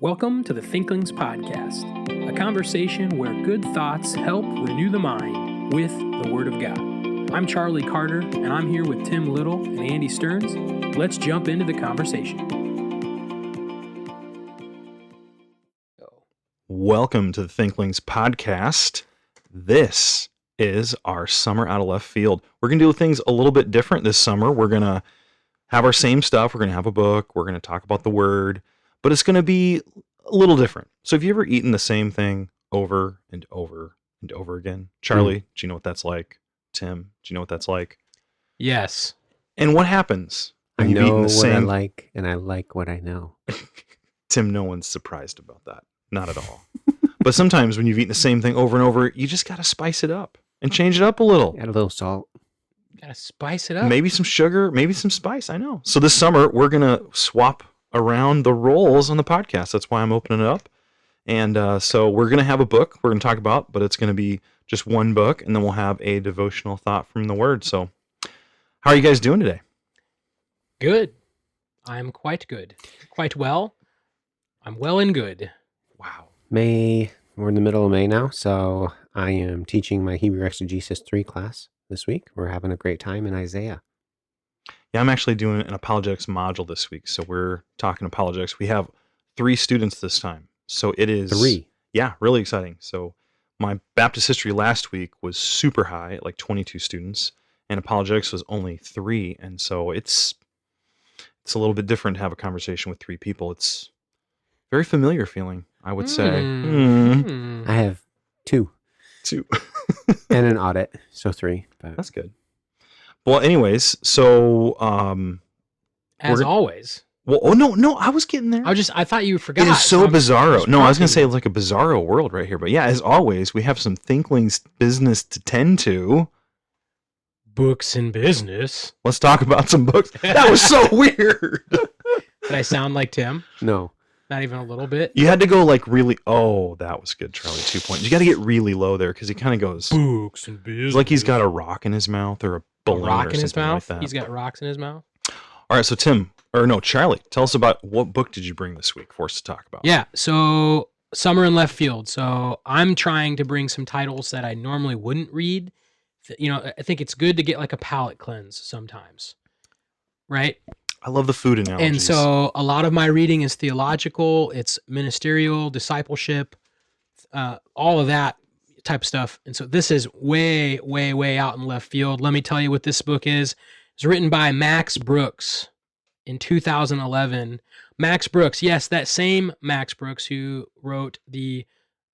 Welcome to the Thinklings podcast, a conversation where good thoughts help renew the mind with the Word of God. I'm Charlie Carter, and I'm here with Tim Little and Andy Stearns. Let's jump into the conversation. Welcome to the Thinklings podcast. This is our summer out of left field. We're going to do things a little bit different this summer. We're going to have our same stuff. We're going to have a book. We're going to talk about the Word. But it's going to be a little different. So have you ever eaten the same thing over and over and over again? Charlie, do you know what that's like? Tim, do you know what that's like? Yes. And what happens I when you've know eaten the what same... I like, and I like what I know. Tim, no one's surprised about that. Not at all. But sometimes when you've eaten the same thing over and over, you just got to spice it up and change it up a little. Add a little salt. Gotta spice it up. Maybe some sugar, maybe some spice. I know. So this summer, we're going to swap around the roles on the podcast. That's why I'm opening it up. And so we're going to have a book we're going to talk about, but it's going to be just one book, and then we'll have a devotional thought from the Word. So how are you guys doing today? Good. I'm quite good. Quite well. I'm well and good. Wow. We're in the middle of May now, so I am teaching my Hebrew Exegesis 3 class this week. We're having a great time in Isaiah. Yeah, I'm actually doing an apologetics module this week. So we're talking apologetics. We have 3 students this time. So it is 3. Yeah, really exciting. So my Baptist history last week was super high at like 22 students, and apologetics was only 3. And so it's a little bit different to have a conversation with 3 people. It's very familiar feeling, I would say. I have 2 and an audit, so 3. But That's good. Well, anyways, so As always. well, no, I was getting there. I thought you forgot. It is so I'm bizarro. just No, I was going to say prompting it's like a bizarro world right here. But yeah, as always, we have some Thinklings business to tend to. you. Books and business. Let's talk about some books. That was so weird. Did I sound like Tim? no. Not even a little bit. You had to go like really, oh, that was good, Charlie, 2 points. You got to get really low there because he kind of goes, Books and business. it's like he's got a rock in his mouth or a a balloon rock or in his something mouth. like that. He's got rocks in his mouth. All right, so Charlie, tell us about what book did you bring this week for us to talk about? Yeah, so summer in left field. So I'm trying to bring some titles that I normally wouldn't read. I think it's good to get like a palate cleanse sometimes, right? I love the food analogies. And so a lot of my reading is theological, it's ministerial, discipleship, all of that type of stuff. And so this is way, way, way out in left field. Let me tell you what this book is. It's written by Max Brooks in 2011. Max Brooks, yes, that same Max Brooks who wrote the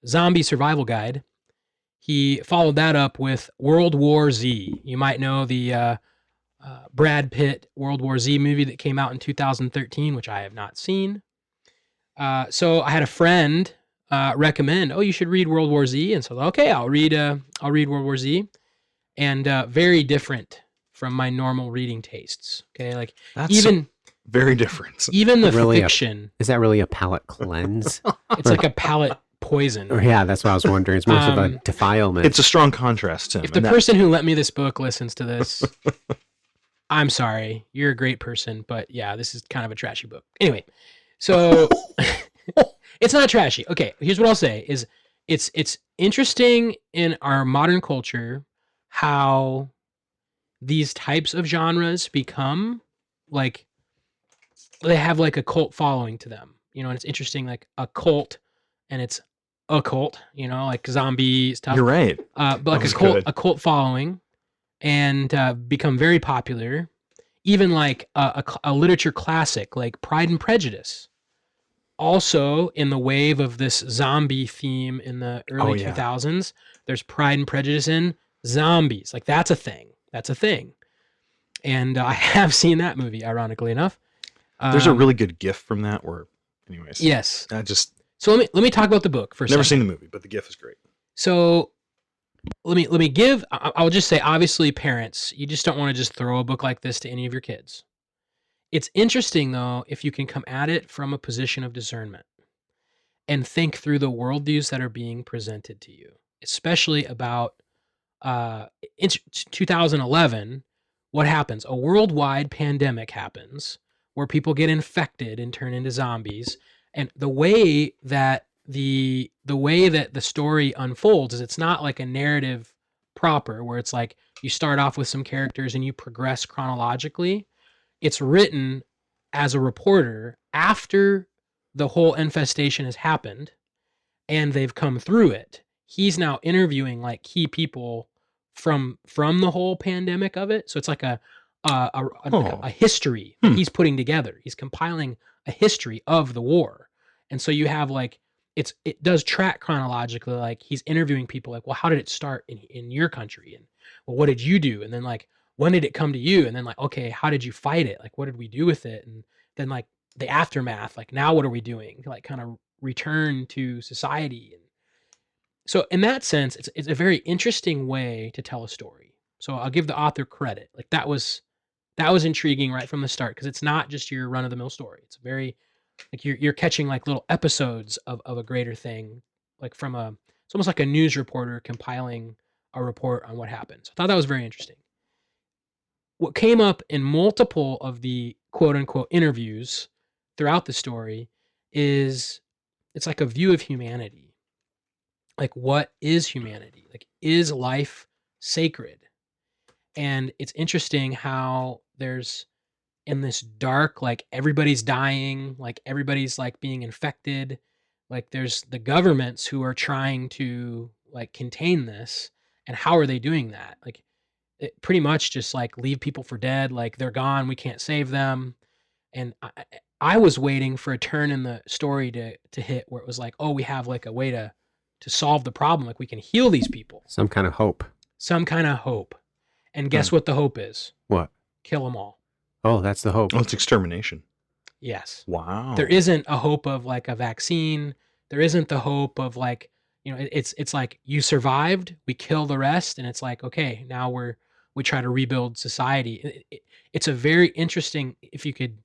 Zombie Survival Guide. He followed that up with World War Z. You might know the Brad Pitt World War Z movie that came out in 2013, which I have not seen. So I had a friend recommend, you should read World War Z, and so okay, I'll read World War Z, and very different from my normal reading tastes. Okay, like That's even very different. even the Really fiction, Is that really a palate cleanse? it's like a palate poison. Or, yeah, that's what I was wondering. It's more of a Um, defilement. It's a strong contrast, Tim. If the person who lent me this book listens to this, I'm sorry. You're a great person, but yeah, this is kind of a trashy book. Anyway, so it's not trashy. Okay, here's what I'll say is it's interesting in our modern culture how these types of genres become like they have like a cult following to them. And it's interesting like a cult and it's a cult, like zombie stuff. You're right. But like was good. a cult following and become very popular, even like a literature classic like Pride and Prejudice. Also, in the wave of this zombie theme in the early 2000s, there's Pride and Prejudice in zombies. Like that's a thing. That's a thing. And I have seen that movie, ironically enough. There's a really good GIF from that where, anyways. Yes. So let me talk about the book for a never second. seen the movie, but the GIF is great. So let me give, I'll just say, obviously parents, you just don't want to just throw a book like this to any of your kids. It's interesting though, if you can come at it from a position of discernment and think through the worldviews that are being presented to you, especially about in 2011, what happens? A worldwide pandemic happens where people get infected and turn into zombies. And the way that the story unfolds is it's not like a narrative proper where it's like you start off with some characters and you progress chronologically. It's written as a reporter after the whole infestation has happened and they've come through it. He's now interviewing like key people from the whole pandemic of it. So it's like a history that he's putting together. He's compiling a history of the war. And so you have like it does track chronologically, like he's interviewing people like, well, how did it start in your country? And well, what did you do? And then like, when did it come to you? And then like, okay, how did you fight it? Like, what did we do with it? And then like the aftermath, like now what are we doing? Like kind of return to society. And so in that sense, it's a very interesting way to tell a story. So I'll give the author credit. Like that was intriguing right from the start because it's not just your run of the mill story. It's very like you're catching like little episodes of a greater thing, like it's almost like a news reporter compiling a report on what happened. So I thought that was very interesting. What came up in multiple of the quote unquote interviews throughout the story is it's like a view of humanity. Like, what is humanity? Like, is life sacred? And it's interesting how there's in this dark, like everybody's dying, like everybody's like being infected. Like there's the governments who are trying to like contain this. And how are they doing that? Like it pretty much just like leave people for dead. Like they're gone. We can't save them. And I was waiting for a turn in the story to hit where it was like, oh, we have like a way to solve the problem. Like we can heal these people. Some kind of hope. Some kind of hope. And guess what the hope is? What? Kill them all. Oh, that's the hope. Oh, it's extermination. Yes. Wow. There isn't a hope of like a vaccine. There isn't the hope of like, it's like you survived, we kill the rest. And it's like, okay, now we try to rebuild society. It's a very interesting, if you could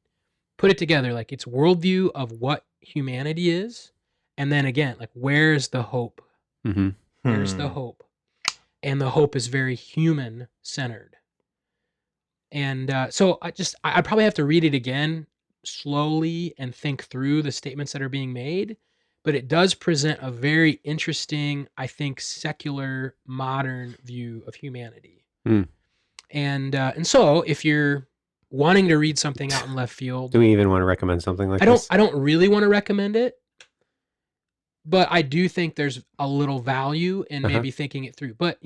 put it together, like it's worldview of what humanity is. And then again, like, where's the hope? Mm-hmm. Where's the hope? And the hope is very human centered. And so I probably have to read it again slowly and think through the statements that are being made. But it does present a very interesting, I think, secular, modern view of humanity. Mm. And so if you're wanting to read something out in left field, do we even want to recommend something like this? I don't really want to recommend it. But I do think there's a little value in maybe thinking it through. But,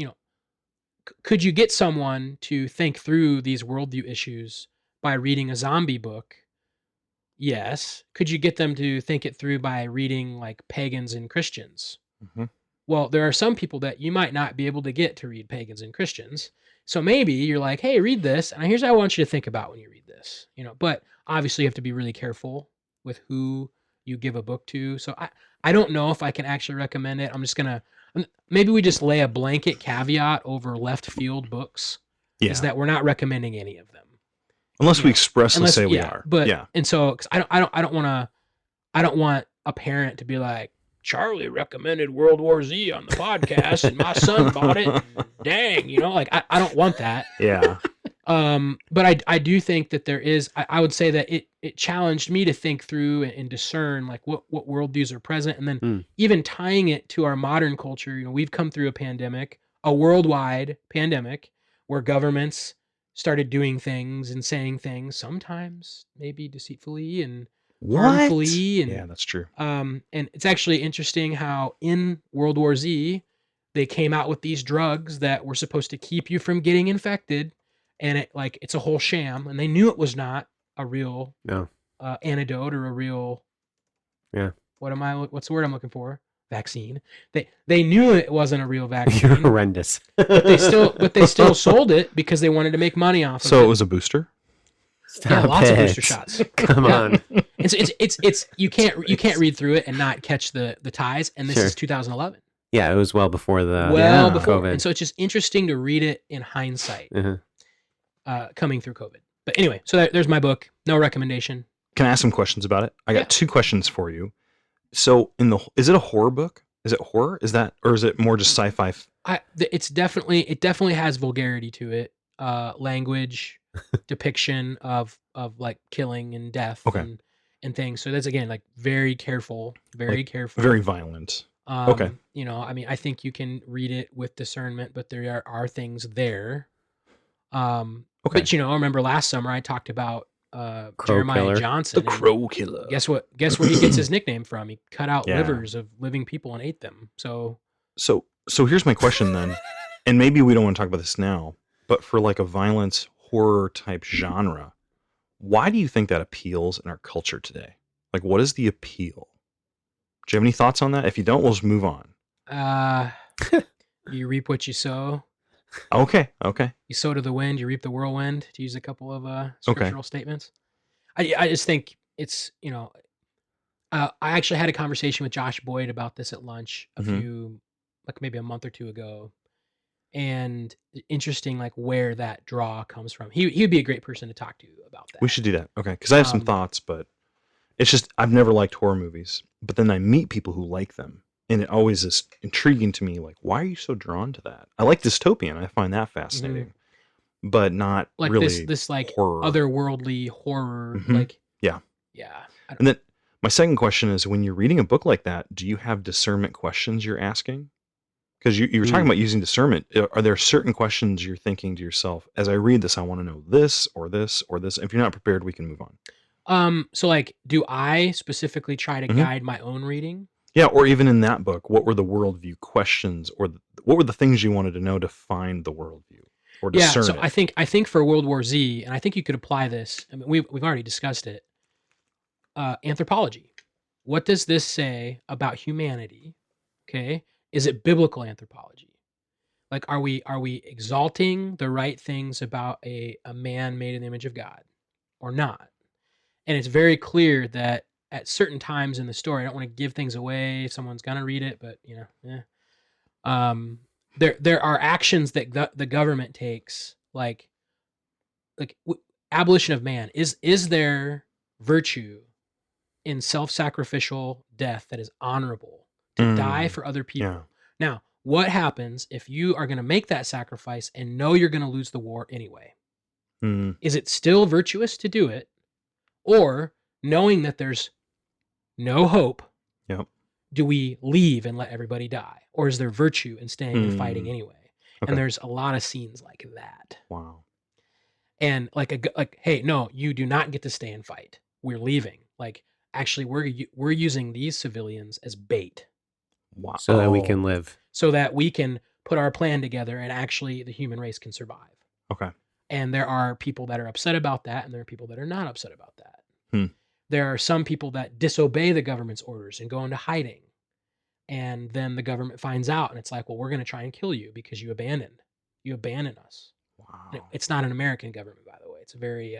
could you get someone to think through these worldview issues by reading a zombie book? Yes. Could you get them to think it through by reading like pagans and Christians? Mm-hmm. Well, there are some people that you might not be able to get to read pagans and Christians. So maybe you're like, hey, read this. And here's what I want you to think about when you read this. But obviously you have to be really careful with who you give a book to. So I don't know if I can actually recommend it. I'm just going to, maybe we just lay a blanket caveat over left field books is that we're not recommending any of them. Unless we expressly say we are. But, and so cause I don't want a parent to be like, Charlie recommended World War Z on the podcast and my son bought it. And dang, like I don't want that. Yeah. But I do think that there is, I would say that it challenged me to think through and discern like what worldviews are present. And then even tying it to our modern culture, we've come through a pandemic, a worldwide pandemic where governments started doing things and saying things, sometimes maybe deceitfully and harmfully. And, yeah, that's true. And it's actually interesting how in World War Z, they came out with these drugs that were supposed to keep you from getting infected. And it's a whole sham. And they knew it was not a real antidote or a real, what's the word I'm looking for? Vaccine. They knew it wasn't a real vaccine. You're horrendous. but they still sold it because they wanted to make money off of it. So it was a booster? Stop lots of it. booster shots. Come on. It's you can't read through it and not catch the ties. And this is 2011. Yeah, it was well before the before COVID. And so it's just interesting to read it in hindsight, coming through COVID. But anyway, so there's my book. No recommendation. Can I ask some questions about it? I got 2 questions for you. So is it a horror book? Is it horror? Or is it more just sci-fi? It definitely has vulgarity to it. Language, depiction of like killing and death. Okay. And and things. So that's again like very careful, very Like careful. very violent. Okay. You know, I mean, I think you can read it with discernment, but there are things there. Okay. But you know, I remember last summer I talked about Crow Jeremiah killer. The Johnson. And Crow Killer. guess what? Guess where he gets his nickname from? He cut out Yeah. livers of living people and ate them. So So here's my question then, and maybe we don't want to talk about this now, but for like a violence horror type genre, why do you think that appeals in our culture today? Like, what is the appeal? Do you have any thoughts on that? If you don't, we'll just move on. you reap what you sow. Okay. You sow to the wind, you reap the whirlwind. To use a couple of scriptural statements. I just think it's, you know, I actually had a conversation with Josh Boyd about this at lunch a few, like maybe a month or two ago, and interesting, like where that draw comes from. He'd be a great person to talk to about that. We should do that. Okay, because I have some thoughts, but it's just I've never liked horror movies, but then I meet people who like them, and it always is intriguing to me. Like, why are you so drawn to that? I like dystopian. I find that fascinating, but not like really this like horror. Otherworldly horror. Like yeah. And then my second question is, when you're reading a book like that, do you have discernment questions you're asking? Because you were talking about using discernment. Are there certain questions you're thinking to yourself, as I read this, I want to know this or this or this? If you're not prepared, we can move on. So like, do I specifically try to guide my own reading? Yeah, or even in that book, what were the worldview questions, or what were the things you wanted to know to find the worldview or discern so it? I think for World War Z, and I think you could apply this. I mean, we've already discussed it. Anthropology. What does this say about humanity? Okay, is it biblical anthropology? Like, are we exalting the right things about a man made in the image of God, or not? And it's very clear that at certain times in the story, I don't want to give things away if someone's gonna read it, but you know, there are actions that the government takes, like abolition of man. Is there virtue in self-sacrificial death that is honorable to die for other people? Yeah. Now, what happens if you are going to make that sacrifice and know you're going to lose the war anyway? Is it still virtuous to do it? Or knowing that there's no hope, do we leave and let everybody die? Or is there virtue in staying and fighting anyway? Okay. And there's a lot of scenes like that. Wow. And like, hey, no, you do not get to stay and fight. We're leaving. Like, actually, we're using these civilians as bait. Wow. So that we can live. So that we can put our plan together and actually the human race can survive. Okay. And there are people that are upset about that, and there are people that are not upset about that. There are some people that disobey the government's orders and go into hiding. And then the government finds out, and it's like, well, we're going to try and kill you because you abandon us. Wow. It's not an American government, by the way. It's a very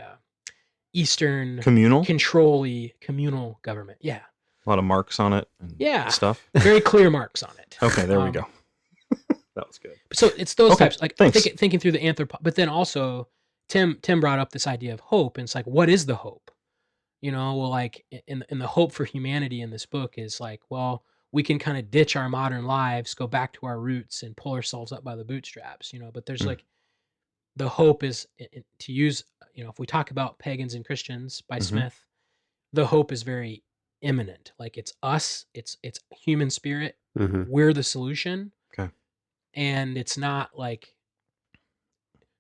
Eastern communal communal government. Yeah. A lot of marks on it and stuff. Very clear marks on it. Okay, there we go. That was good. So it's those types, like thinking through the but then also Tim brought up this idea of hope, and it's like, what is the hope? You know, well, like in the hope for humanity in this book is like, well, we can kind of ditch our modern lives, go back to our roots, and pull ourselves up by the bootstraps. You know, but there's like the hope is to use. You know, if we talk about Pagans and Christians by Smith, the hope is very imminent. Like it's us, it's human spirit. We're the solution. Okay. And it's not like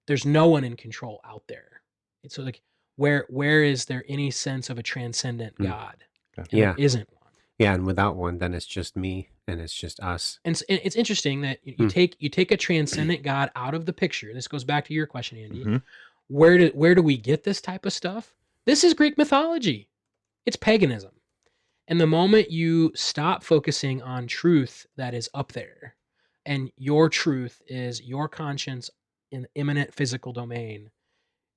there's no one in control out there. It's so like where is there any sense of a transcendent God? And there isn't one. Yeah, and without one, then it's just me and it's just us. And it's interesting that you take a transcendent God out of the picture. This goes back to your question, Andy. Where do we get this type of stuff? This is Greek mythology. It's paganism. And the moment you stop focusing on truth that is up there, and your truth is your conscience in the immanent physical domain,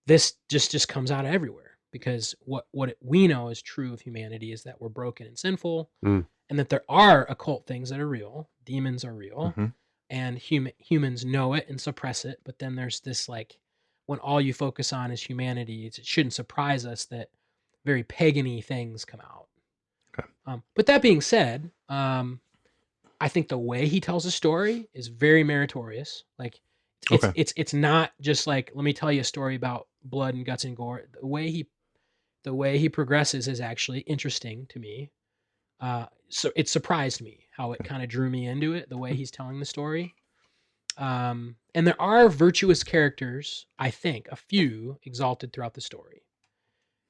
this just comes out of everywhere. Because what we know is true of humanity is that we're broken and sinful, and that there are occult things that are real. Demons are real, and humans know it and suppress it. But then there's this, like, when all you focus on is humanity, it shouldn't surprise us that very pagan-y things come out. Okay. But that being said, I think the way he tells a story is very meritorious. Like, it's not just like, let me tell you a story about blood and guts and gore. the way he progresses is actually interesting to me. So it surprised me how it kind of drew me into it, the way he's telling the story. And there are virtuous characters, I think, a few exalted throughout the story.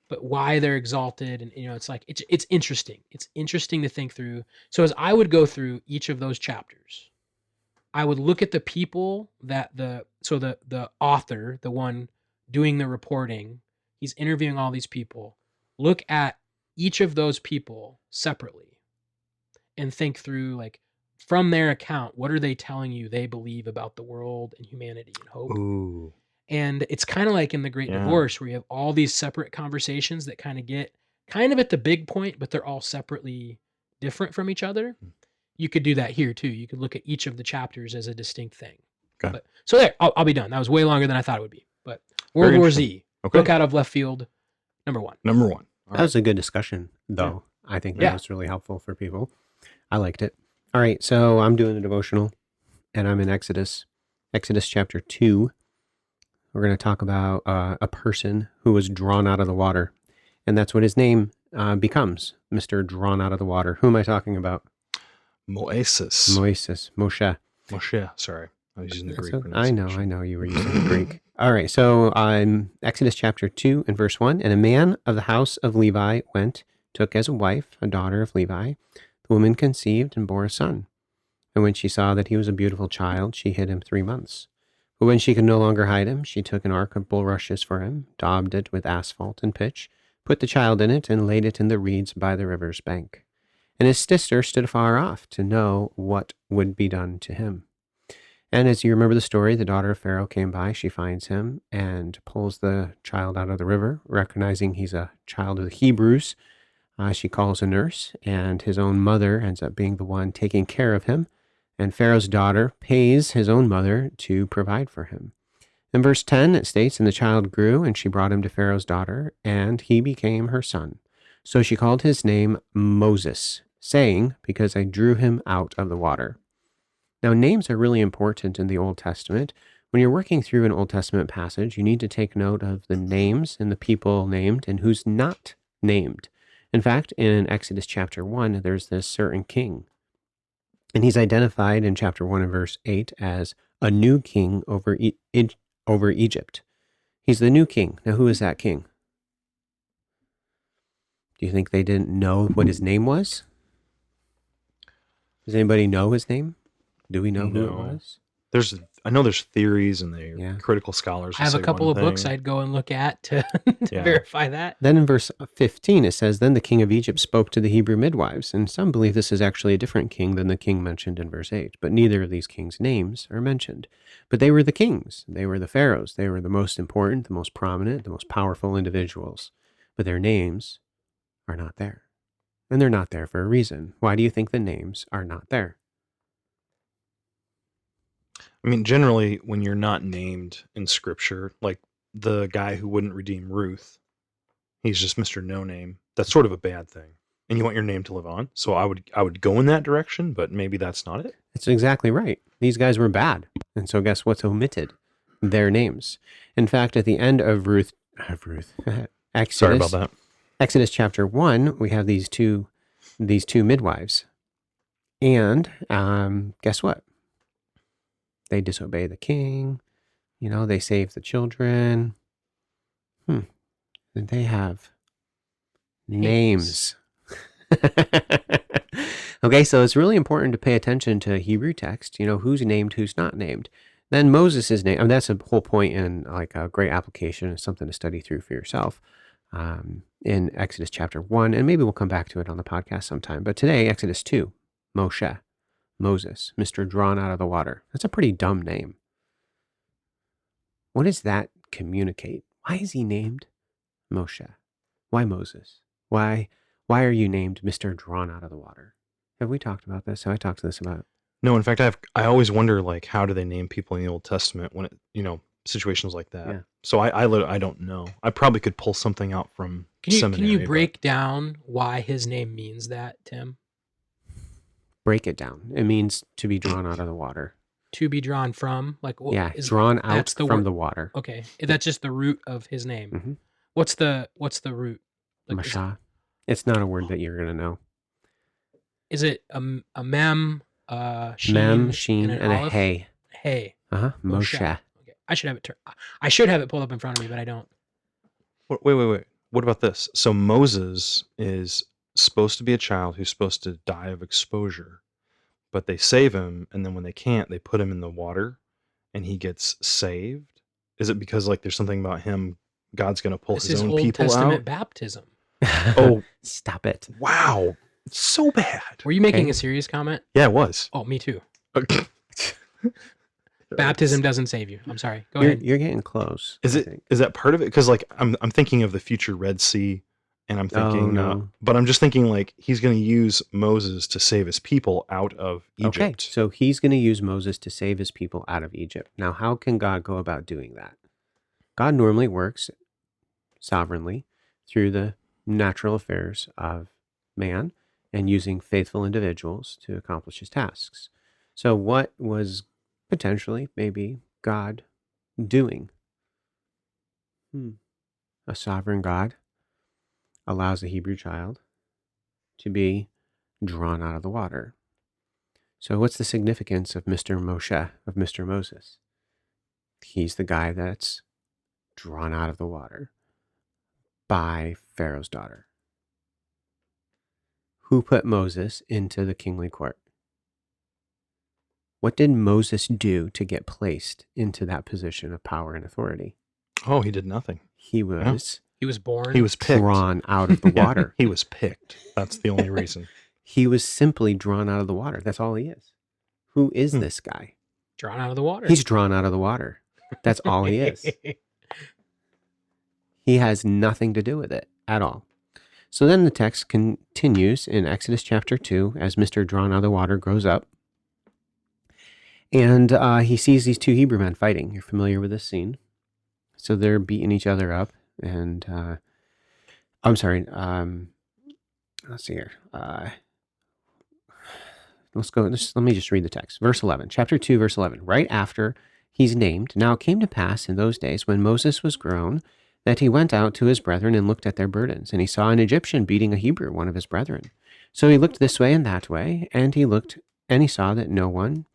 But why they're exalted, and it's like it's interesting. It's interesting to think through. So as I would go through each of those chapters, I would look at the people that the author, the one doing the reporting, he's interviewing all these people. Look at each of those people separately and think through, like, from their account, what are they telling you they believe about the world and humanity and hope? Ooh. And it's kind of like in The Great Yeah. Divorce, where you have all these separate conversations that kind of get kind of at the big point, but they're all separately different from each other. You could do that here too. You could look at each of the chapters as a distinct thing. Okay. But so there, I'll be done. That was way longer than I thought it would be. But Very World War interesting. Z, Okay. book out of left field, number 1. Number 1. All That right. was a good discussion, though. I think that Yeah. was really helpful for people. I liked it. All right, so I'm doing the devotional, and I'm in Exodus chapter 2. We're going to talk about a person who was drawn out of the water, and that's what his name becomes, Mr. Drawn Out of the Water. Who am I talking about? Moses. Moshe. Moshe. Sorry. I was using the Greek I pronunciation. know you were using the Greek. All right, so Exodus chapter 2 and verse 1. And a man of the house of Levi went, took as a wife a daughter of Levi. The woman conceived and bore a son. And when she saw that he was a beautiful child, she hid him 3 months. But when she could no longer hide him, she took an ark of bulrushes for him, daubed it with asphalt and pitch, put the child in it, and laid it in the reeds by the river's bank. And his sister stood afar off to know what would be done to him. And as you remember the story, the daughter of Pharaoh came by. She finds him and pulls the child out of the river, recognizing he's a child of the Hebrews. She calls a nurse, and his own mother ends up being the one taking care of him. And Pharaoh's daughter pays his own mother to provide for him. In verse 10, it states, And the child grew, and she brought him to Pharaoh's daughter, and he became her son. So she called his name Moses, saying, Because I drew him out of the water. Now, names are really important in the Old Testament. When you're working through an Old Testament passage, you need to take note of the names and the people named and who's not named. In fact, in Exodus chapter 1, there's this certain king. And he's identified in chapter 1 and verse 8 as a new king over Egypt. He's the new king. Now, who is that king? Do you think they didn't know what his name was? Does anybody know his name? Do we know who it No. was? I know there's theories, and they Yeah. critical scholars. I have a say couple one of books thing. I'd go and look at to Yeah. verify that. Then in verse 15, it says, Then the king of Egypt spoke to the Hebrew midwives. And some believe this is actually a different king than the king mentioned in verse 8. But neither of these kings' names are mentioned. But they were the kings. They were the pharaohs. They were the most important, the most prominent, the most powerful individuals. But their names are not there. And they're not there for a reason. Why do you think the names are not there? I mean, generally, when you're not named in Scripture, like the guy who wouldn't redeem Ruth, he's just Mr. No Name. That's sort of a bad thing, and you want your name to live on. So I would go in that direction, but maybe that's not it. That's exactly right. These guys were bad. And so guess what's omitted? Their names. In fact, at the end of Exodus, Sorry about that. Exodus chapter 1, we have these two midwives. And guess what? They disobey the king. They save the children. And they have names. Okay, so it's really important to pay attention to Hebrew text, who's named, who's not named. Then Moses is named. I mean, that's a whole point in like a great application and something to study through for yourself in Exodus chapter 1. And maybe we'll come back to it on the podcast sometime. But today, Exodus 2, Moses, Mr. Drawn Out of the Water. That's a pretty dumb name. What does that communicate? Why is he named Moshe? Why Moses? Why are you named Mr. Drawn Out of the Water? Have we talked about this? Have I talked to this about? No, in fact, I always wonder, like, how do they name people in the Old Testament when situations like that. Yeah. So I don't know. I probably could pull something out from seminary. Can you but- break down why his name means that, Tim? Break it down. It means to be drawn out of the water. To be drawn from, like, Yeah, drawn out that's the from word. the water. Okay, that's just the root of his name. Mhm. What's the root? Like, Masha. It's not a word that you're going to know. is it a mem, sheen, Mem, sheen, and an and a aleph? hey. Hey. Moshe. Okay. I should have it. I should have it pulled up in front of me, but I don't. Wait. What about this? So Moses is supposed to be a child who's supposed to die of exposure, but they save him, and then when they can't, they put him in the water, and he gets saved. Is it because like there's something about him? God's going to pull This his is own Old people Testament out. baptism. Oh, Stop it. wow, it's so bad. Were you making Okay. a serious comment? Yeah, it was. Oh, me too. Baptism doesn't save you. I'm sorry. Go You're, ahead. you're getting close. Is I it? think. Is that part of it? Because like I'm thinking of the future Red Sea, and I'm thinking, no. but I'm just thinking like he's going to use Moses to save his people out of Egypt. Okay, so he's going to use Moses to save his people out of Egypt. Now, how can God go about doing that? God normally works sovereignly through the natural affairs of man and using faithful individuals to accomplish his tasks. So what was potentially maybe God doing? A sovereign God allows a Hebrew child to be drawn out of the water. So what's the significance of Mr. Moshe, of Mr. Moses? He's the guy that's drawn out of the water by Pharaoh's daughter. Who put Moses into the kingly court? What did Moses do to get placed into that position of power and authority? Oh, he did nothing. He was He was born. He was picked. drawn out of the Yeah, water. he was picked. That's the only reason. He was simply drawn out of the water. That's all he is. Who is this guy? drawn out of the water. He's drawn out of the water. That's all he is. He has nothing to do with it at all. So then the text continues in Exodus chapter 2 as Mr. Drawn out of the water grows up. And he sees these two Hebrew men fighting. You're familiar with this scene. So they're beating each other up. And I'm sorry. Let's see here. Let me just read the text. Verse 11, chapter 2, verse 11. Right after he's named, now it came to pass in those days when Moses was grown, that he went out to his brethren and looked at their burdens. And he saw an Egyptian beating a Hebrew, one of his brethren. So he looked this way and that way, and he looked, and he saw no one.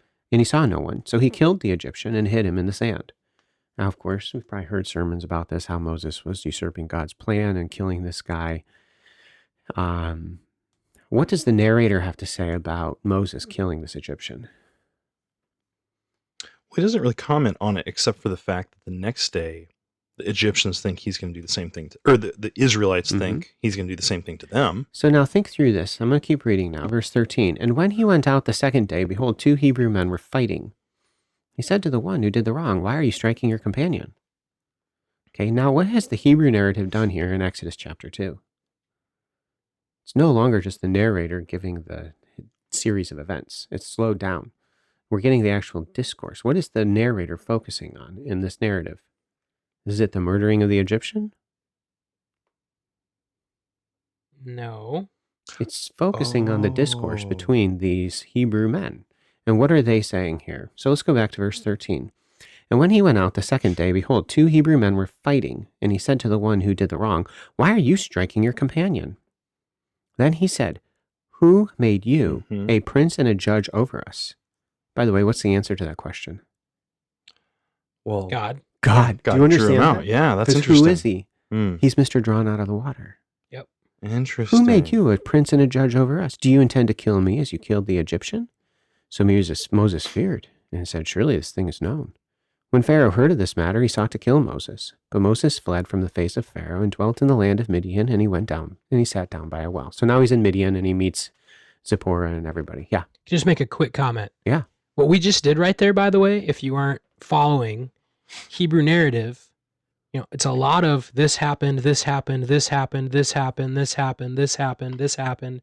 So he killed the Egyptian and hid him in the sand. Now, of course, we've probably heard sermons about this, how Moses was usurping God's plan and killing this guy. What does the narrator have to say about Moses killing this Egyptian? Well, he doesn't really comment on it except for the fact that the next day, the Egyptians think he's going to do the same thing, or the Israelites think he's going to do the same thing to them. So now think through this. I'm going to keep reading now. Verse 13. And when he went out the second day, behold, two Hebrew men were fighting. He said to the one who did the wrong, why are you striking your companion? Okay, now what has the Hebrew narrative done here in Exodus chapter 2? It's no longer just the narrator giving the series of events. It's slowed down. We're getting the actual discourse. What is the narrator focusing on in this narrative? Is it the murdering of the Egyptian? No. It's focusing on the discourse between these Hebrew men. And what are they saying here? So let's go back to verse 13. And when he went out the second day, behold, two Hebrew men were fighting. And he said to the one who did the wrong, why are you striking your companion? Then he said, who made you a prince and a judge over us? By the way, what's the answer to that question? Well, God. God. Do you understand drew him out. that? Yeah, that's 'Cause interesting. who is he? He's Mr. Drawn out of the water. Yep. Interesting. Who made you a prince and a judge over us? Do you intend to kill me as you killed the Egyptian? So Moses feared and said, surely this thing is known. When Pharaoh heard of this matter, he sought to kill Moses. But Moses fled from the face of Pharaoh and dwelt in the land of Midian, and he went down and he sat down by a well. So now he's in Midian and he meets Zipporah and everybody. Yeah. Just make a quick comment. Yeah. What we just did right there, by the way, if you aren't following Hebrew narrative, it's a lot of this happened, this happened, this happened, this happened, this happened, this happened, this happened.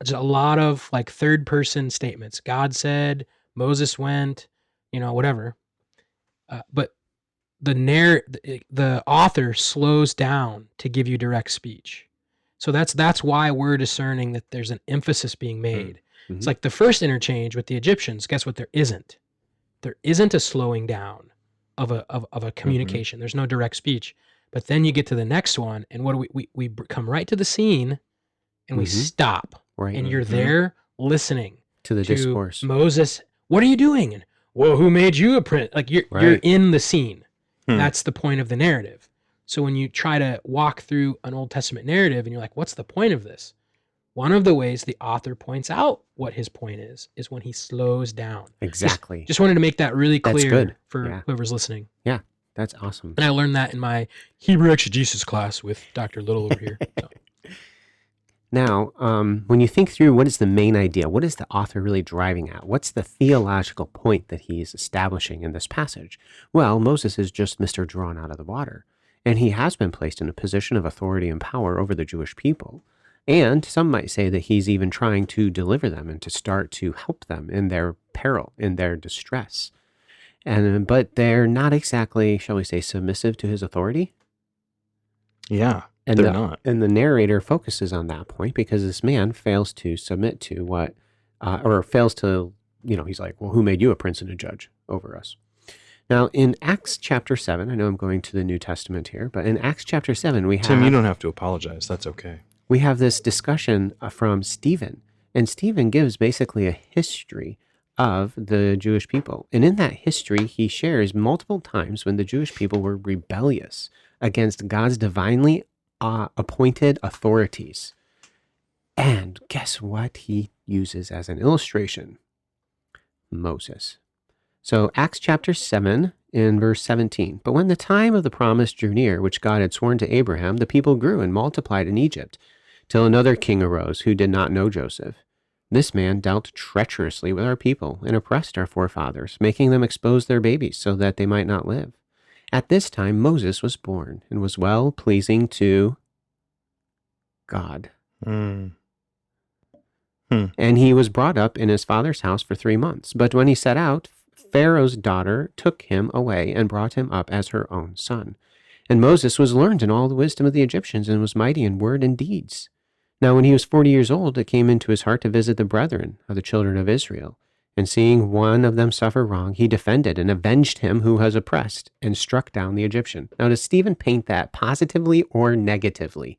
It's a lot of like third person statements. God said, Moses went, whatever. But the author slows down to give you direct speech. So that's why we're discerning that there's an emphasis being made. It's like the first interchange with the Egyptians. Guess what? There isn't. There isn't a slowing down of a communication. There's no direct speech. But then you get to the next one, and what do we come right to the scene, and we Mhm. stop, Right. and you're Mhm. there listening To the to discourse. Moses. What are you doing? And well, who made you a prince? Like you're Right. in the scene. Hmm. That's the point of the narrative. So when you try to walk through an Old Testament narrative, and you're like, what's the point of this? One of the ways the author points out what his point is when he slows down. Exactly. Just wanted to make that really That's clear good. for Yeah. whoever's listening. That's awesome. And I learned that in my Hebrew exegesis class with Dr. Little over here. So. Now, when you think through what is the main idea, what is the author really driving at? What's the theological point that he's establishing in this passage? Well, Moses is just Mr. Drawn out of the water, and he has been placed in a position of authority and power over the Jewish people. And some might say that he's even trying to deliver them and to start to help them in their peril, in their distress. But they're not exactly, shall we say, submissive to his authority. Yeah, And they're not. And the narrator focuses on that point because this man fails to submit to what, or fails to, he's like, well, who made you a prince and a judge over us? Now, in Acts chapter 7, I know I'm going to the New Testament here, but in Acts chapter 7, we have... Tim, you don't have to apologize. That's okay. We have this discussion from Stephen, and Stephen gives basically a history of the Jewish people. And in that history, he shares multiple times when the Jewish people were rebellious against God's divinely appointed authorities. And guess what he uses as an illustration? Moses. So Acts chapter 7 in verse 17. But when the time of the promise drew near, which God had sworn to Abraham, the people grew and multiplied in Egypt, till another king arose who did not know Joseph. This man dealt treacherously with our people and oppressed our forefathers, making them expose their babies so that they might not live. At this time Moses was born and was well pleasing to God. Mm. And he was brought up in his father's house for 3 months. But when he set out, Pharaoh's daughter took him away and brought him up as her own son. And Moses was learned in all the wisdom of the Egyptians and was mighty in word and deeds. Now when he was 40 years old, it came into his heart to visit the brethren of the children of Israel. And seeing one of them suffer wrong, he defended and avenged him who was oppressed and struck down the Egyptian. Now, does Stephen paint that positively or negatively?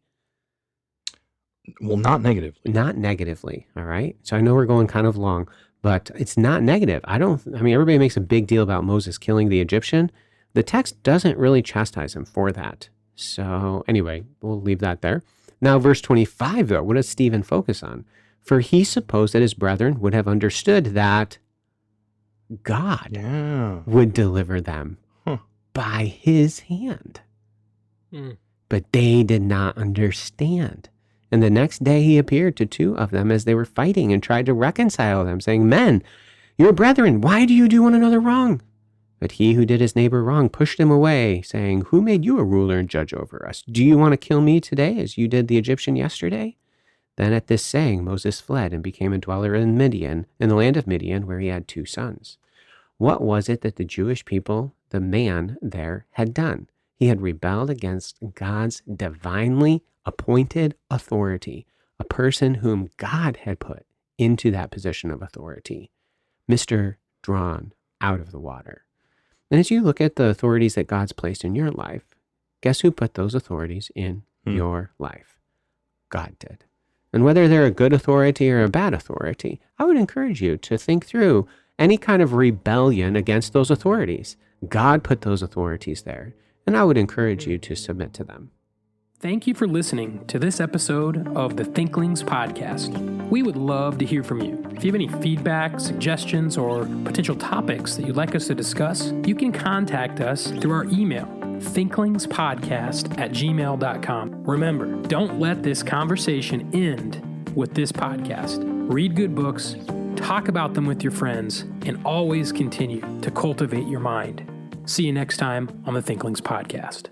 Well, not negatively. Not negatively, all right? So I know we're going kind of long, but it's not negative. Everybody makes a big deal about Moses killing the Egyptian. The text doesn't really chastise him for that. So anyway, we'll leave that there. Now, verse 25, though, what does Stephen focus on? For he supposed that his brethren would have understood that God would deliver them by his hand. But they did not understand. And the next day he appeared to 2 of them as they were fighting and tried to reconcile them, saying, Men, your brethren, why do you do one another wrong? But he who did his neighbor wrong pushed him away, saying, Who made you a ruler and judge over us? Do you want to kill me today as you did the Egyptian yesterday? Then at this saying, Moses fled and became a dweller in Midian, in the land of Midian, where he had 2 sons. What was it that the Jewish people, the man there, had done? He had rebelled against God's divinely appointed authority, a person whom God had put into that position of authority, Mr. Drawn out of the water. And as you look at the authorities that God's placed in your life, guess who put those authorities in your life? God did. And whether they're a good authority or a bad authority, I would encourage you to think through any kind of rebellion against those authorities. God put those authorities there, and I would encourage you to submit to them. Thank you for listening to this episode of the Thinklings podcast. We would love to hear from you. If you have any feedback, suggestions, or potential topics that you'd like us to discuss, you can contact us through our email, thinklingspodcast@gmail.com. Remember, don't let this conversation end with this podcast. Read good books, talk about them with your friends, and always continue to cultivate your mind. See you next time on the Thinklings podcast.